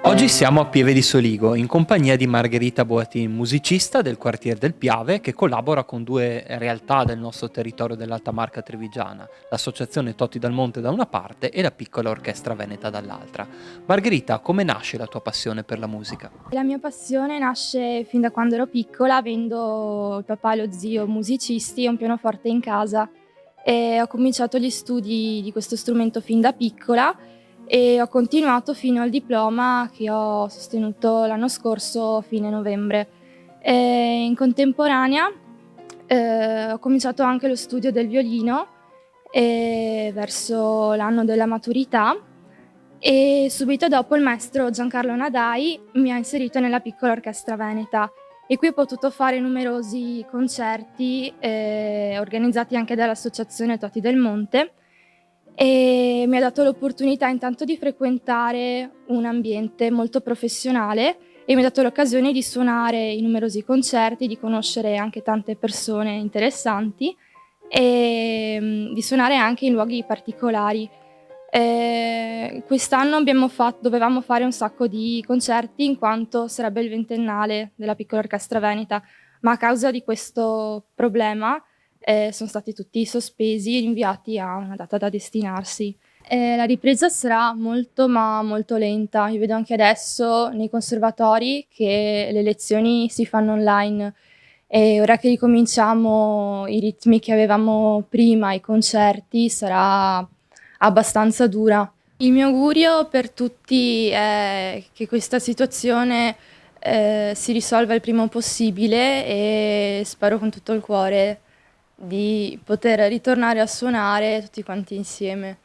Oggi siamo a Pieve di Soligo in compagnia di Margherita Boatin, musicista del quartier del Piave che collabora con due realtà del nostro territorio dell'Alta Marca Trevigiana, l'Associazione Totti dal Monte da una parte e la Piccola Orchestra Veneta dall'altra. Margherita, come nasce la tua passione per la musica? La mia passione nasce fin da quando ero piccola, avendo il papà e lo zio musicisti e un pianoforte in casa, e ho cominciato gli studi di questo strumento fin da piccola e ho continuato fino al diploma che ho sostenuto l'anno scorso, fine novembre. In contemporanea ho cominciato anche lo studio del violino verso l'anno della maturità, e subito dopo il maestro Giancarlo Nadai mi ha inserito nella Piccola Orchestra Veneta, e qui ho potuto fare numerosi concerti organizzati anche dall'Associazione Totti del Monte, e mi ha dato l'opportunità intanto di frequentare un ambiente molto professionale e mi ha dato l'occasione di suonare in numerosi concerti, di conoscere anche tante persone interessanti e di suonare anche in luoghi particolari. Quest'anno dovevamo fare un sacco di concerti in quanto sarebbe il ventennale della Piccola Orchestra Veneta, ma a causa di questo problema sono stati tutti sospesi e rinviati a una data da destinarsi. La ripresa sarà molto ma molto lenta. Io vedo anche adesso nei conservatori che le lezioni si fanno online, e ora che ricominciamo i ritmi che avevamo prima, i concerti, sarà abbastanza dura. Il mio augurio per tutti è che questa situazione si risolva il prima possibile, e spero con tutto il cuore di poter ritornare a suonare tutti quanti insieme.